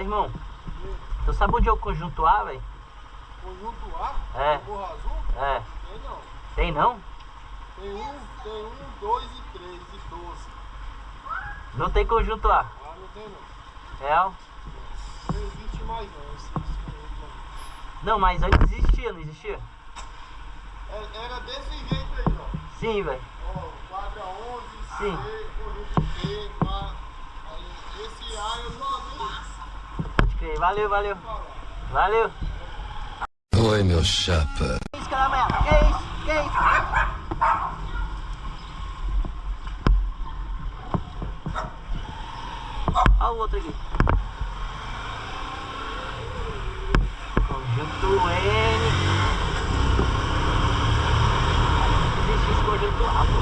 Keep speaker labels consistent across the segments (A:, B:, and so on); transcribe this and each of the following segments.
A: irmão, tu sabe onde é o conjunto A, velho?
B: Conjunto A?
A: É.
B: Morro Azul?
A: É.
B: Tem não.
A: Tem não?
B: Tem um, 2 e 3 e 12.
A: Não tem conjunto A.
B: Ah, não tem não.
A: Real?
B: Não existe mais não, esse conjunto não.
A: Não, mas antes existia, não existia?
B: Era desse jeito aí, ó.
A: Sim, velho.
B: Ó, quadra 11,
A: Sim.
B: C, conjunto B, aí esse A eu não
A: Pode crer. Valeu, valeu. Valeu.
C: Oi, meu chapa.
A: Que isso, caramelo? Que isso? Que isso? Olha o outro aqui. Conjunto N. Existe esse conjunto A, pô.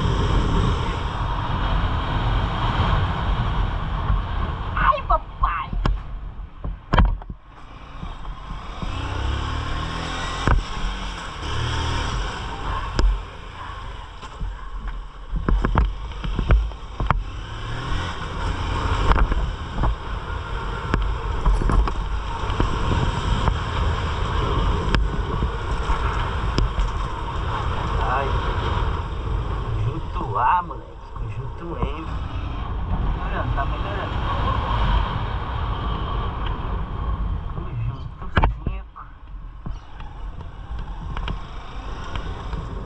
A: Ai, papai. Ai, conjunto A, moleque, conjunto M. Melhorando, tá melhorando. Conjunto 5.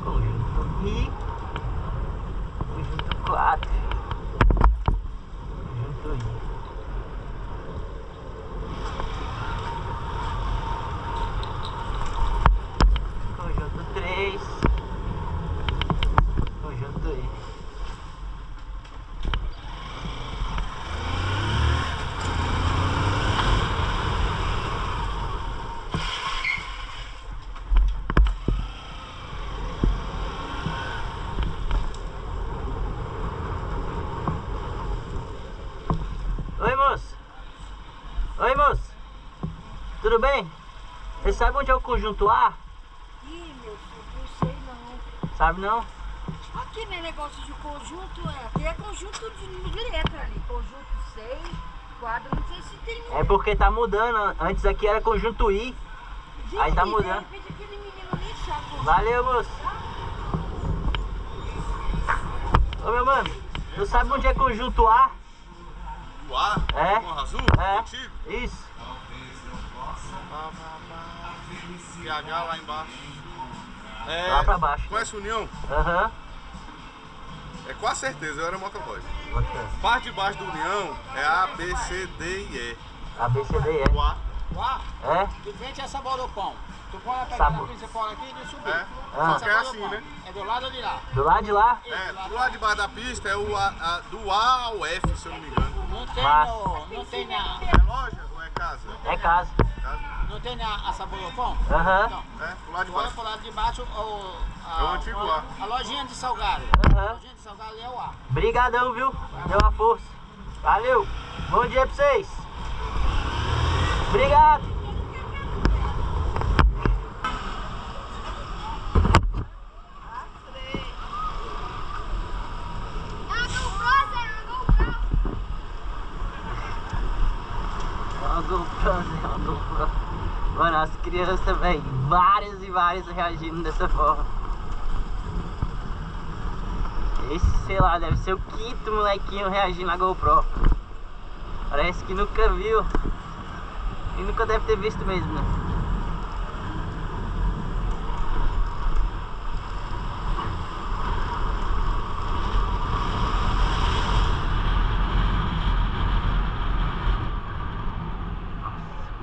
A: Conjunto I. Conjunto 4. Conjunto I. Conjunto 3. Conjunto I. Oi, moço. Oi, moço. Tudo bem? Você sabe onde é o conjunto A?
D: Ih, meu filho, não sei não.
A: Sabe não?
D: Aqui não é negócio de conjunto, aqui é conjunto de letra ali. Conjunto 6, quadro, não sei se tem.
A: É porque tá mudando. Antes aqui era conjunto I. Aí tá mudando.
D: De repente aquele menino nem sabe.
A: Valeu, moço. Ô, meu mano, tu sabe onde é conjunto A?
B: O A?
A: É?
B: Morro Azul?
A: É.
B: Antigo?
A: Isso.
B: PH lá embaixo. É,
A: Lá pra baixo.
B: Conhece União?
A: Aham.
B: É quase certeza, eu era motoboy.
A: Uhum.
B: Parte de baixo do União é A, B, C, D e E.
A: A, B, C, D, E.
B: O A.
E: Lá,
A: É?
E: de frente é sabor do pão. Tu põe a
A: Sabor.
E: pegar principal aqui e de subir.
B: É.
A: Ah.
B: Só que é assim, né?
E: É do lado de lá.
A: Do lado de lá?
B: É, do lado de baixo da pista é o A, do A ao F, se eu não me engano.
E: Não tem
A: Massa.
E: não tem na,
B: É loja ou é casa?
A: É casa.
B: Casa.
E: não tem a sabor do pão?
A: Aham.
E: Então,
B: É, do lado de
E: tu olha
B: baixo.
E: pro lado de baixo
B: É o antigo A.
E: a lojinha de salgado. A
A: Aham.
E: lojinha de salgado é o A.
A: Brigadão, viu? Deu uma força. Valeu. Bom dia pra vocês. Obrigado. Uma GoPro. Mano, as crianças, velho, várias e várias reagindo dessa forma. Esse, sei lá, deve ser o quinto molequinho reagindo na GoPro. Parece que nunca viu. E nunca deve ter visto mesmo, né?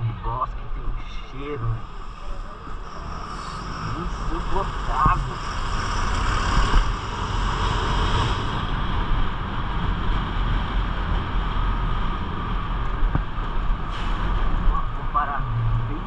A: O bosque tem um cheiro, velho, insuportável. Vou parar bem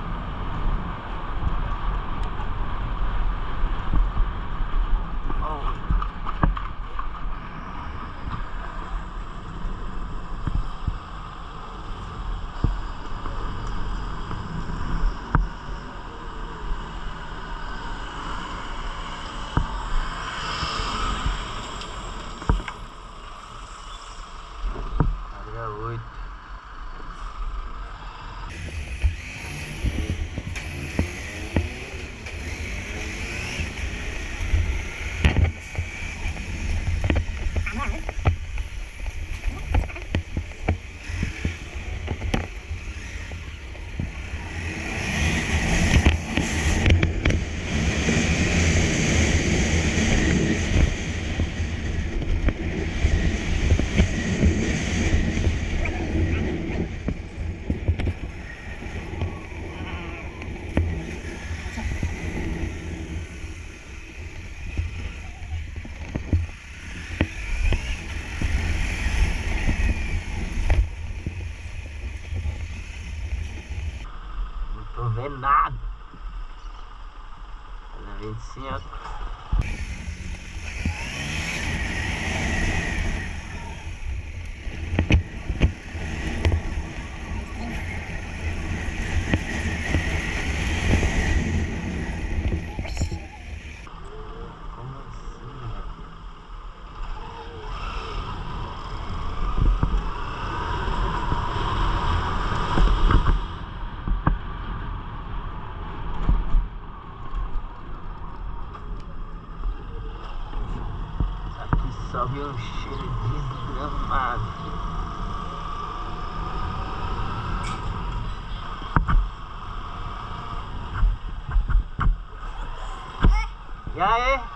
A: assim, ó. Só vi um cheiro desgramado. E aí?